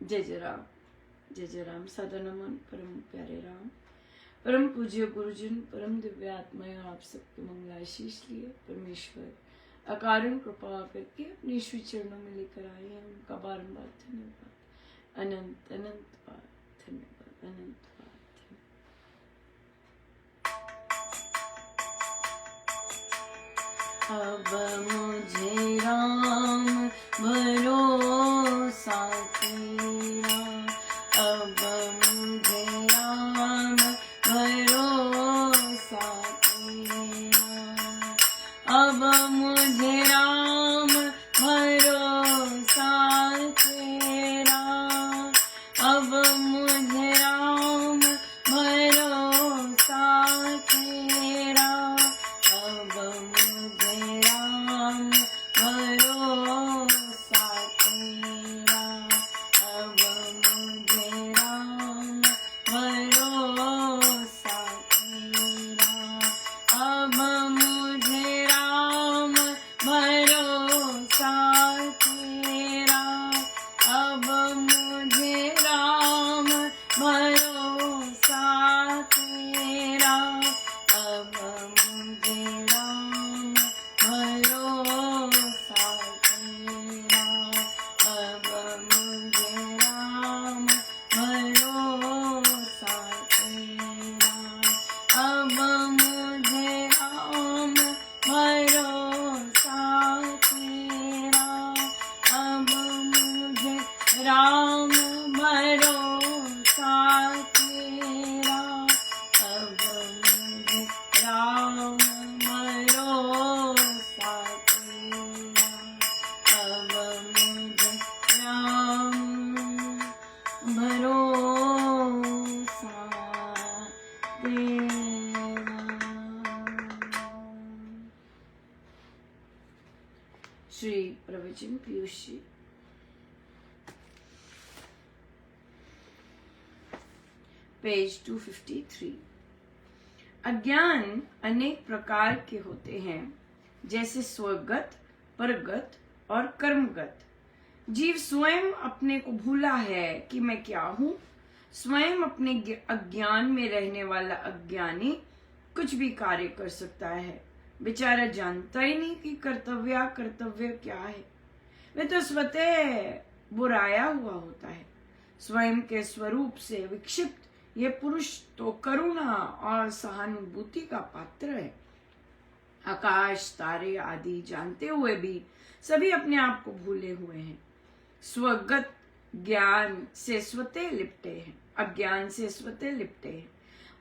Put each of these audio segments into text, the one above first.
जय जय राम। सदा नमन परम प्यारे राम, परम पूज्य गुरुजन, परम दिव्य आत्माएं, आप सबके मंगलाशीष लिए परमेश्वर अकारण कृपा करके अपने श्री चरणों में लेकर आए हैं। उनका बारंबार धन्यवाद, अनंत अनंत बार धन्यवाद, अनंत बार धन्यवाद। अब मुझे राम भरोसा तेरा, अब मुझे राम भरोसा तेरा, अब मुझे राम भरोसा तेरा, अब मुझे राम भरोसा तेरा, अब मुझे राम भरोसा तेरा, अब मुझे राम भरोसा तेरा, अब मुझे राम भरोसा तेरा, अब मुझे राम भरोसा तेरा, अब मुझे राम भरोसा तेरा, अब मुझे राम भरोसा तेरा, अब मुझे राम भरोसा तेरा, अब मुझे राम भरोसा तेरा, अब मुझे राम भरोसा तेरा, अब मुझे राम भरोसा तेरा। श्री प्रवचन पीयूष जी, पेज 253। अज्ञान अनेक प्रकार के होते हैं, जैसे स्वगत, परगत और कर्मगत। जीव स्वयं अपने को भूला है कि मैं क्या हूँ। स्वयं अपने अज्ञान में रहने वाला अज्ञानी कुछ भी कार्य कर सकता है। बेचारा जानता ही नहीं कि कर्तव्य क्या है। वह तो स्वतः बुराया हुआ होता है। स्वयं के स्वरूप से विक्षिप्त ये पुरुष तो करुणा और सहानुभूति का पात्र है। आकाश, तारे आदि जानते हुए भी सभी अपने आप को भूले हुए हैं। स्वगत ज्ञान से स्वतः लिपटे हैं, अज्ञान से स्वतः लिपटे हैं।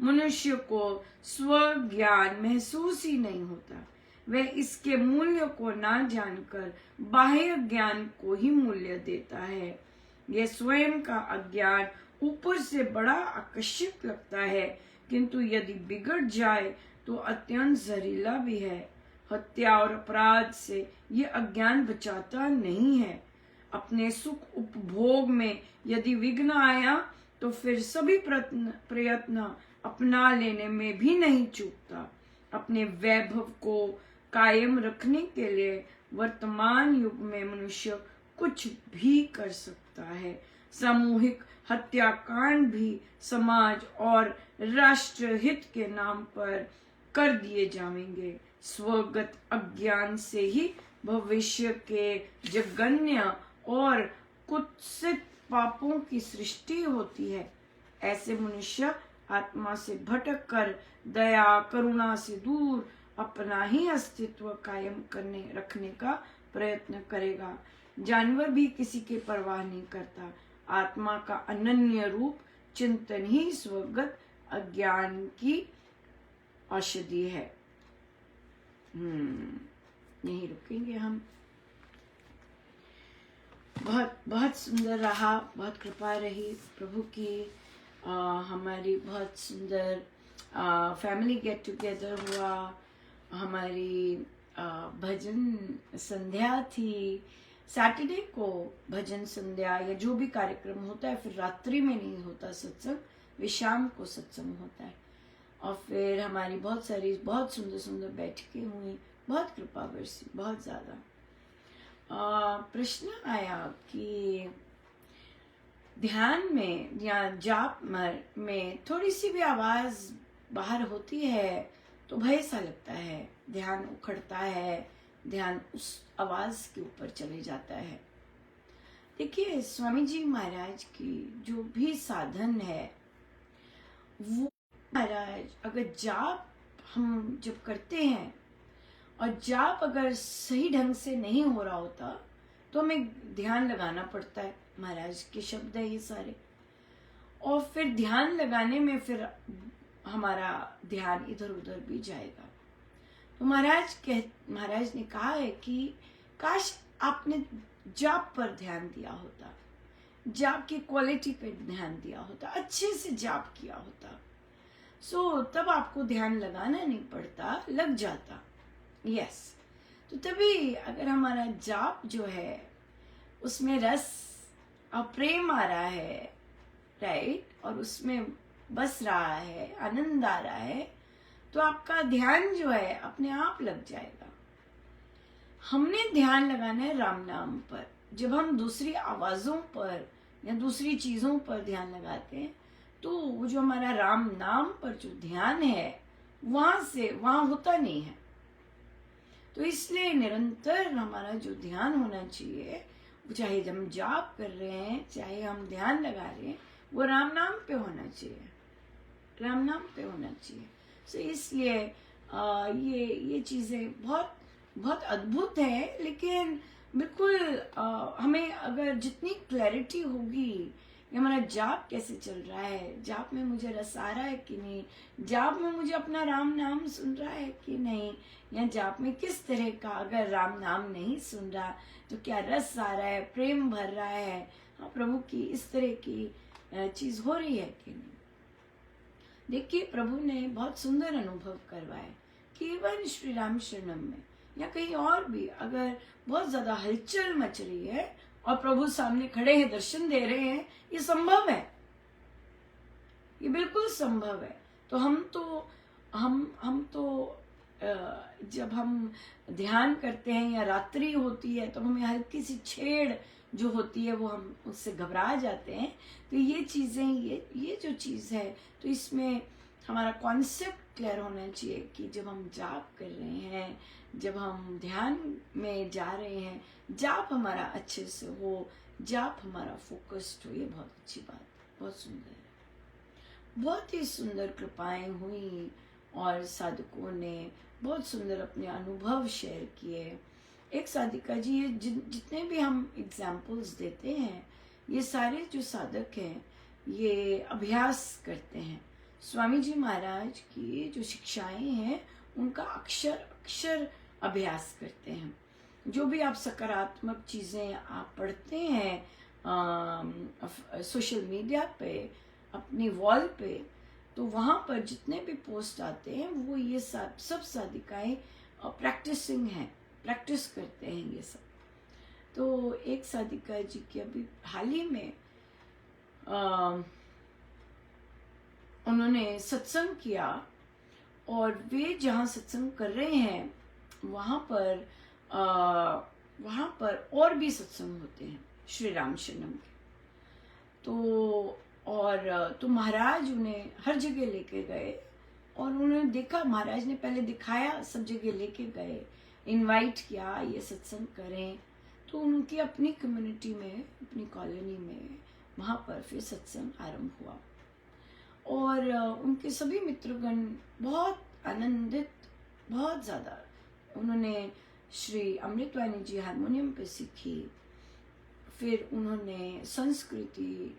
मनुष्य को स्वज्ञान महसूस ही नहीं होता। वह इसके मूल्य को ना जानकर बाह्य ज्ञान को ही मूल्य देता है। यह स्वयं का अज्ञान ऊपर से बड़ा आकर्षक लगता है, किंतु यदि बिगड़ जाए तो अत्यंत जहरीला भी है। हत्या और अपराध से ये अज्ञान बचाता नहीं है। अपने सुख उपभोग में यदि विघ्न आया तो फिर सभी प्रयत्न अपना लेने में भी नहीं चूकता। अपने वैभव को कायम रखने के लिए वर्तमान युग में मनुष्य कुछ भी कर सकता है। सामूहिक हत्याकांड भी समाज और राष्ट्र हित के नाम पर कर दिए जाएंगे। स्वगत अज्ञान से ही भविष्य के जघन्य और कुत्सित पापों की सृष्टि होती है। ऐसे मनुष्य आत्मा से भटक कर दया करुणा से दूर अपना ही अस्तित्व कायम रखने का प्रयत्न करेगा। जानवर भी किसी की परवाह नहीं करता। आत्मा का अनन्य रूप चिंतन ही स्वगत अज्ञान की औषधि है। यहीं रुकेंगे हम। बहुत बहुत सुंदर रहा, बहुत कृपा रही प्रभु की। हमारी बहुत सुंदर फैमिली गेट टुगेदर हुआ। हमारी भजन संध्या थी। सैटरडे को भजन संध्या या जो भी कार्यक्रम होता है, फिर रात्रि में नहीं होता सत्संग, वे शाम को सत्संग होता है। और फिर हमारी बहुत सारी बहुत सुंदर सुंदर बैठकें हुई, बहुत कृपा बरसी, बहुत ज़्यादा। प्रश्न आया कि ध्यान में या जाप में थोड़ी सी भी आवाज बाहर होती है तो भय सा लगता है, ध्यान उखड़ता है, ध्यान उस आवाज के ऊपर चले जाता है। देखिए स्वामी जी महाराज की जो भी साधन है वो, महाराज अगर जाप हम जब करते हैं और जाप अगर सही ढंग से नहीं हो रहा होता तो हमें ध्यान लगाना पड़ता है। महाराज के शब्द है ये सारे, और फिर ध्यान लगाने में फिर हमारा ध्यान इधर उधर भी जाएगा। तो महाराज ने कहा है कि काश आपने जाप पर ध्यान दिया होता, जाप की क्वालिटी पे ध्यान दिया होता, अच्छे से जाप किया होता, सो तब आपको ध्यान लगाना नहीं पड़ता, लग जाता। यस, तो तभी अगर हमारा जाप जो है उसमें रस और प्रेम आ रहा है, राइट, और उसमें बस रहा है, आनंद आ रहा है, तो आपका ध्यान जो है अपने आप लग जाएगा। हमने ध्यान लगाना है राम नाम पर। जब हम दूसरी आवाजों पर या दूसरी चीजों पर ध्यान लगाते हैं तो वो जो हमारा राम नाम पर जो ध्यान है वहां होता नहीं है। तो इसलिए निरंतर हमारा जो ध्यान होना चाहिए, चाहे हम जाप कर रहे हैं, चाहे हम ध्यान लगा रहे हैं, वो राम नाम पे होना चाहिए, राम नाम पे होना चाहिए। सो इसलिए ये चीजें बहुत बहुत अद्भुत है। लेकिन बिल्कुल हमें अगर जितनी क्लैरिटी होगी कि हमारा जाप कैसे चल रहा है, जाप में मुझे रस आ रहा है कि नहीं, जाप में मुझे अपना राम नाम सुन रहा है कि नहीं, या जाप में किस तरह का, अगर राम नाम नहीं सुन रहा तो क्या रस आ रहा है, प्रेम भर रहा है, हाँ प्रभु की इस तरह की चीज हो रही है कि नहीं। देखिए प्रभु ने बहुत सुंदर अनुभव करवाए कि इवन श्री राम शरणम में या कहीं और भी अगर बहुत ज्यादा हलचल मच रही है और प्रभु सामने खड़े हैं, दर्शन दे रहे हैं, ये संभव है, ये बिल्कुल संभव है। तो हम तो जब हम ध्यान करते हैं या रात्रि होती है तो हमें हल्की सी छेड़ जो होती है वो हम उससे घबरा जाते हैं। तो ये चीजें, ये जो चीज है, तो इसमें हमारा कॉन्सेप्ट क्लियर होना चाहिए कि जब हम जाप कर रहे हैं, जब हम ध्यान में जा रहे हैं, जाप हमारा अच्छे से हो, जाप हमारा फोकस्ड हो, ये बहुत अच्छी बात, बहुत सुंदर है। बहुत ही सुंदर कृपाएं हुई और साधकों ने बहुत सुंदर अपने अनुभव शेयर किए। एक साधिका जी, ये जितने भी हम एग्जाम्पल्स देते हैं, ये सारे जो साधक हैं ये अभ्यास करते हैं। स्वामी जी महाराज की जो शिक्षाएं हैं उनका अक्षर अक्षर अभ्यास करते हैं। जो भी आप सकारात्मक चीजें आप पढ़ते हैं सोशल मीडिया पे, अपनी वॉल पे, तो वहां पर जितने भी पोस्ट आते हैं वो ये सब साधिकाएं प्रैक्टिसिंग हैं, प्रैक्टिस करते हैं ये सब। तो एक साधिका जी की अभी हाल ही में उन्होंने सत्संग किया और वे जहाँ सत्संग कर रहे हैं वहां पर और भी सत्संग होते हैं श्री राम शरणम के। तो महाराज उन्हें हर जगह लेके गए और उन्होंने देखा, महाराज ने पहले दिखाया, सब जगह लेके गए, इनवाइट किया ये सत्संग करें। तो उनकी अपनी कम्युनिटी में, अपनी कॉलोनी में वहां पर फिर सत्संग आरंभ हुआ और उनके सभी मित्रगण बहुत आनंदित, बहुत ज्यादा। उन्होंने श्री अमृतवाणी जी हारमोनियम पे सीखी, फिर उन्होंने संस्कृति,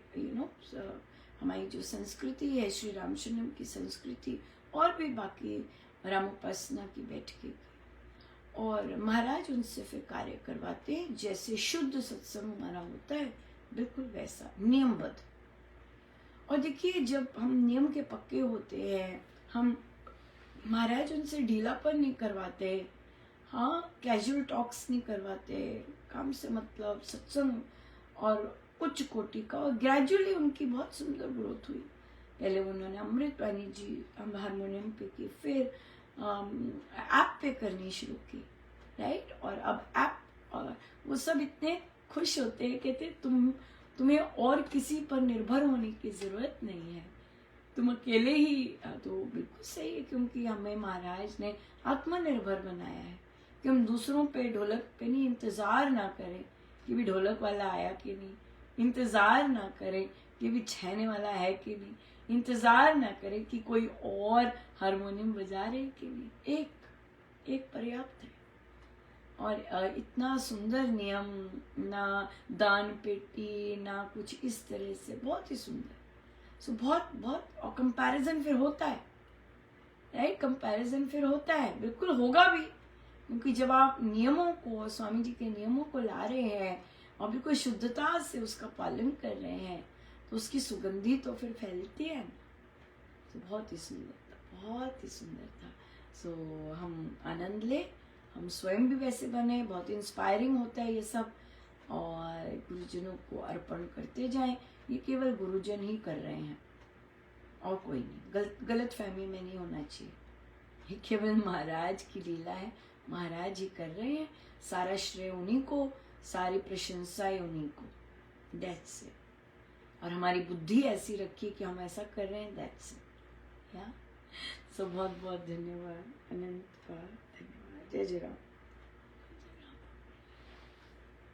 हमारी जो संस्कृति है श्री राम शरणम की संस्कृति, और भी बाकी रामोपासना की बैठकें की और महाराज उनसे फिर कार्य करवाते हैं जैसे शुद्ध सत्संग हमारा होता है, बिल्कुल वैसा नियमबद्ध। और देखिए जब हम नियम के पक्के होते हैं, हम महाराज उनसे ढीलापन नहीं करवाते, हाँ कैजुअल टॉक्स नहीं करवाते, काम से मतलब सत्संग और उच्च कोटि का। और ग्रेजुअली उनकी बहुत सुंदर ग्रोथ हुई। पहले उन्होंने अमृतवाणी जी हारमोनियम पे की, फिर ऐप पे करनी शुरू की, राइट। और अब ऐप, और वो सब इतने खुश होते हैं, कहते तुम तुम्हें और किसी पर निर्भर होने की जरूरत नहीं है, तुम अकेले ही। तो बिल्कुल सही है, क्योंकि हमें महाराज ने आत्मनिर्भर बनाया है कि हम दूसरों पे, ढोलक पे नहीं इंतजार ना करें कि भी ढोलक वाला आया कि नहीं, इंतजार ना करें कि भी छेने वाला है कि नहीं, इंतजार ना करें कि कोई और हारमोनियम बजा रहे कि नहीं, एक पर्याप्त है। और इतना सुंदर नियम, ना दान पेटी ना कुछ इस तरह से, बहुत ही सुंदर। सो बहुत बहुत, और कंपैरिजन फिर होता है, राइट, कंपैरिजन फिर होता है, बिल्कुल होगा भी, क्योंकि जब आप नियमों को, स्वामी जी के नियमों को ला रहे हैं और बिल्कुल शुद्धता से उसका पालन कर रहे हैं, तो उसकी सुगंधी तो फिर फैलती है ना। तो बहुत ही सुंदर था, बहुत ही सुंदर था। सो हम आनंद ले, हम स्वयं भी वैसे बने, बहुत इंस्पायरिंग होता है ये सब, और गुरुजनों को अर्पण करते जाएं। ये केवल गुरुजन ही कर रहे हैं और कोई नहीं, गलत फहमी में नहीं होना चाहिए। ये केवल महाराज की लीला है, महाराज ही कर रहे हैं, सारा श्रेय उन्हीं को, सारी प्रशंसाएं उन्हीं को, दैट्स इट। और हमारी बुद्धि ऐसी रखी कि हम ऐसा कर रहे हैं, दैट्स इट। या सो बहुत बहुत धन्यवाद, अनंत का धन्यवाद। जय जय राम।